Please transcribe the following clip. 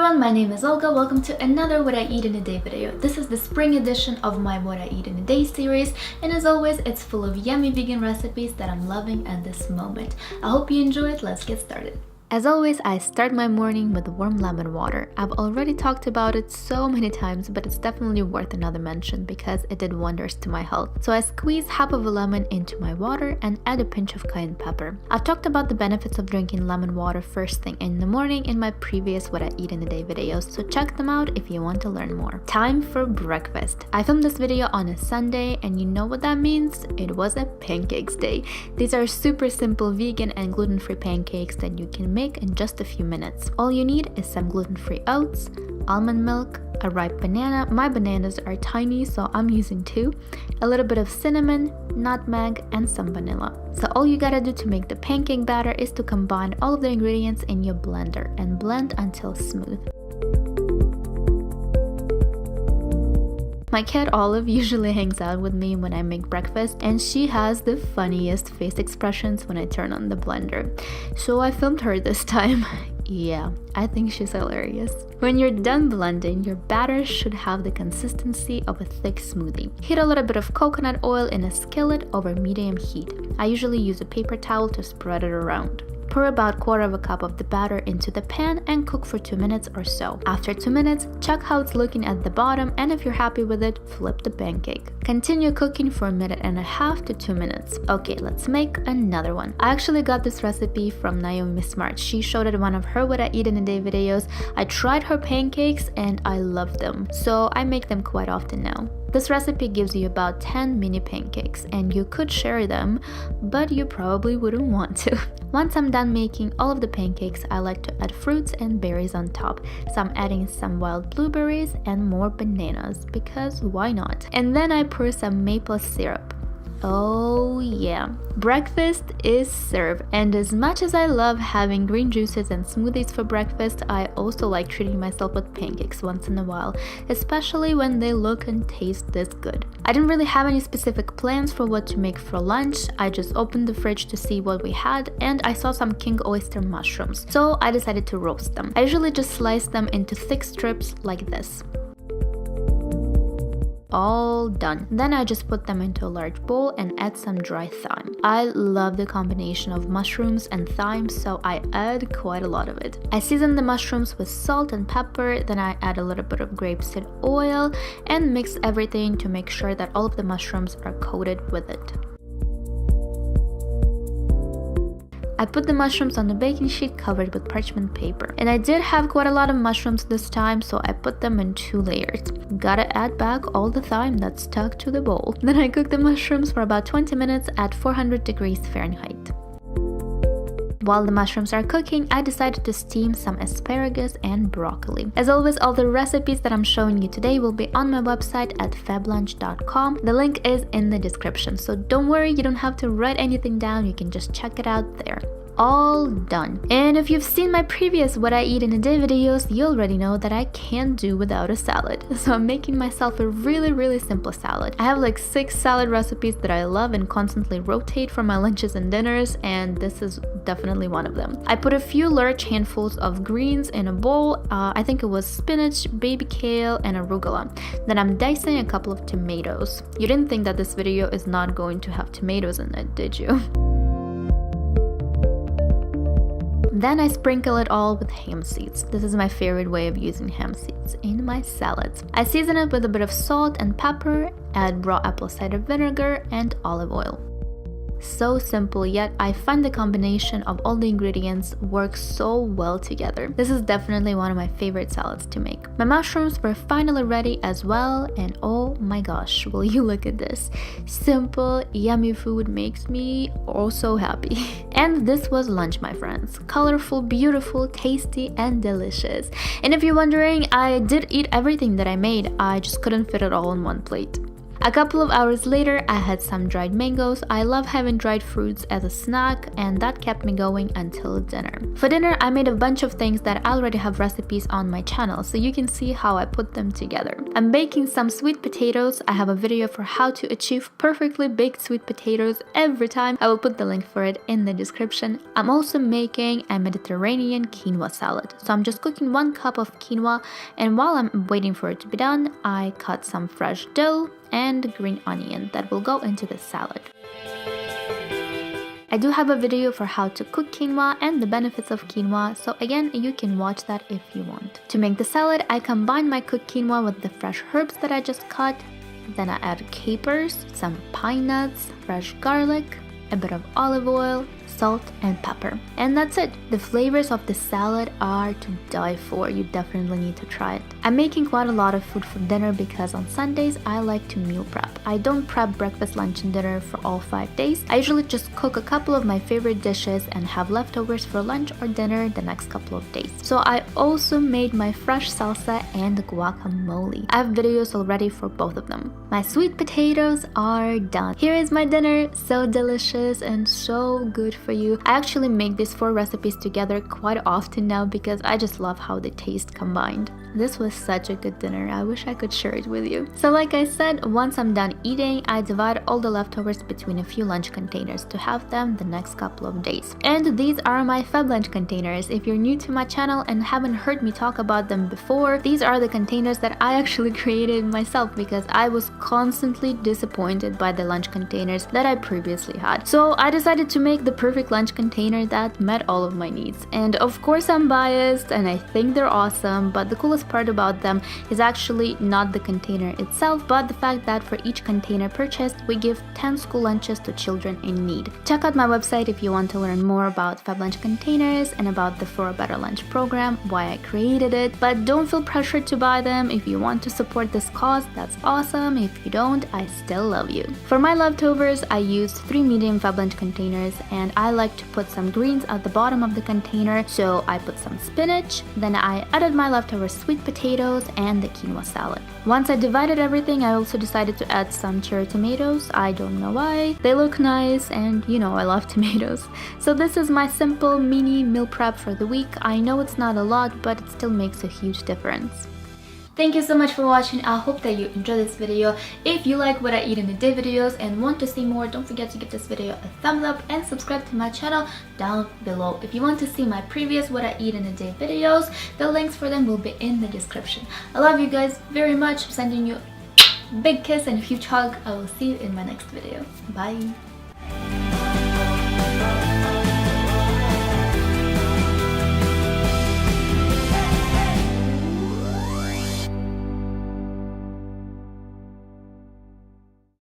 everyone, my name is Olga. Welcome to another What I Eat in a Day video. This is the spring edition of my What I Eat in a Day series, and as always, it's full of yummy vegan recipes that I'm loving at this moment. I hope you enjoy it. Let's get started. As always, I start my morning with warm lemon water. I've already talked about it so many times, but it's definitely worth another mention because it did wonders to my health. So I squeeze half of a lemon into my water and add a pinch of cayenne pepper. I've talked about the benefits of drinking lemon water first thing in the morning in my previous What I Eat in a Day videos, so check them out if you want to learn more. Time for breakfast. I filmed this video on a Sunday, and you know what that means? It was a pancakes day. These are super simple vegan and gluten-free pancakes that you can make in just a few minutes. All you need is some gluten-free oats, almond milk, a ripe banana. My bananas are tiny, so I'm using 2, a little bit of cinnamon, nutmeg, and some vanilla. So all you gotta do to make the pancake batter is to combine all of the ingredients in your blender and blend until smooth. My cat Olive usually hangs out with me when I make breakfast, and she has the funniest face expressions when I turn on the blender. So I filmed her this time. Yeah, I think she's hilarious. When you're done blending, your batter should have the consistency of a thick smoothie. Heat a little bit of coconut oil in a skillet over medium heat. I usually use a paper towel to spread it around. Pour about 1/4 cup of the batter into the pan and cook for 2 minutes or so. After 2 minutes, check how it's looking at the bottom, and if you're happy with it, flip the pancake. Continue cooking for 1.5 to 2 minutes. Okay, let's make another one. I actually got this recipe from Naomi Smart. She showed it in one of her What I Eat in a Day videos. I tried her pancakes and I love them, so I make them quite often now. This recipe gives you about 10 mini pancakes, and you could share them, but you probably wouldn't want to. Once I'm done making all of the pancakes, I like to add fruits and berries on top. So I'm adding some wild blueberries and more bananas, because why not? And then I pour some maple syrup. Oh yeah, breakfast is served, and as much as I love having green juices and smoothies for breakfast, I also like treating myself with pancakes once in a while, especially when they look and taste this good. I didn't really have any specific plans for what to make for lunch. I just opened the fridge to see what we had, and I saw some king oyster mushrooms, so I decided to roast them. I usually just slice them into thick strips like this. All done. Then I just put them into a large bowl and add some dry thyme. I love the combination of mushrooms and thyme, so I add quite a lot of it. I season the mushrooms with salt and pepper, then I add a little bit of grapeseed oil and mix everything to make sure that all of the mushrooms are coated with it. I put the mushrooms on the baking sheet covered with parchment paper. And I did have quite a lot of mushrooms this time, so I put them in 2 layers. Gotta add back all the thyme that stuck to the bowl. Then I cooked the mushrooms for about 20 minutes at 400 degrees Fahrenheit. While the mushrooms are cooking, I decided to steam some asparagus and broccoli. As always, all the recipes that I'm showing you today will be on my website at fablunch.com. The link is in the description, so don't worry, you don't have to write anything down, you can just check it out there. All done. And if you've seen my previous What I Eat in a Day videos, you already know that I can't do without a salad. So I'm making myself a really simple salad. I have like 6 salad recipes that I love and constantly rotate for my lunches and dinners, and this is definitely one of them. I put a few large handfuls of greens in a bowl. I think it was spinach, baby kale, and arugula. Then I'm dicing a couple of tomatoes. You didn't think that this video is not going to have tomatoes in it, did you? Then I sprinkle it all with hemp seeds. This is my favorite way of using hemp seeds in my salads. I season it with a bit of salt and pepper, add raw apple cider vinegar and olive oil. So simple, yet I find the combination of all the ingredients works so well together. This is definitely one of my favorite salads to make. My mushrooms were finally ready as well, and oh my gosh, will you look at this. Simple, yummy food makes me so happy. And this was lunch, my friends. Colorful, beautiful, tasty, and delicious. And if you're wondering, I did eat everything that I made, I just couldn't fit it all on one plate. A couple of hours later, I had some dried mangoes. I love having dried fruits as a snack, and that kept me going until dinner. For dinner, I made a bunch of things that I already have recipes on my channel, so you can see how I put them together. I'm baking some sweet potatoes. I have a video for how to achieve perfectly baked sweet potatoes every time. I will put the link for it in the description. I'm also making a Mediterranean quinoa salad. So I'm just cooking 1 cup of quinoa, and while I'm waiting for it to be done, I cut some fresh dill and green onion that will go into the salad. I do have a video for how to cook quinoa and the benefits of quinoa, so again, you can watch that if you want. To make the salad, I combine my cooked quinoa with the fresh herbs that I just cut. Then I add capers, some pine nuts, fresh garlic, a bit of olive oil, salt and pepper. And that's it. The flavors of the salad are to die for. You definitely need to try it. I'm making quite a lot of food for dinner because on Sundays I like to meal prep. I don't prep breakfast, lunch and dinner for all 5 days. I usually just cook a couple of my favorite dishes and have leftovers for lunch or dinner the next couple of days. So I also made my fresh salsa and guacamole. I have videos already for both of them. My sweet potatoes are done. Here is my dinner, so delicious and so good for you. I actually make these 4 recipes together quite often now because I just love how they taste combined. This was such a good dinner. I wish I could share it with you. So like I said, once I'm done eating, I divide all the leftovers between a few lunch containers to have them the next couple of days. And these are my Fab Lunch containers. If you're new to my channel and haven't heard me talk about them before, these are the containers that I actually created myself because I was constantly disappointed by the lunch containers that I previously had. So I decided to make the perfect lunch container that met all of my needs. And of course I'm biased and I think they're awesome, but the coolest part about them is actually not the container itself, but the fact that for each container purchased, we give 10 school lunches to children in need. Check out my website if you want to learn more about Fab Lunch containers and about the For a Better Lunch program, why I created it, but don't feel pressured to buy them. If you want to support this cause, that's awesome. If you don't, I still love you. For my leftovers, I used 3 medium Fab Lunch containers, and I like to put some greens at the bottom of the container, so I put some spinach, then I added my leftover sweet potatoes and the quinoa salad. Once I divided everything, I also decided to add some cherry tomatoes. I don't know why. They look nice and you know I love tomatoes. So this is my simple mini meal prep for the week. I know it's not a lot, but it still makes a huge difference. Thank you so much for watching. I hope that you enjoyed this video. If you like what I eat in a day videos and want to see more, don't forget to give this video a thumbs up and subscribe to my channel down below. If you want to see my previous what I eat in a day videos, the links for them will be in the description. I love you guys very much. I'm sending you a big kiss and a huge hug. I will see you in my next video. Bye.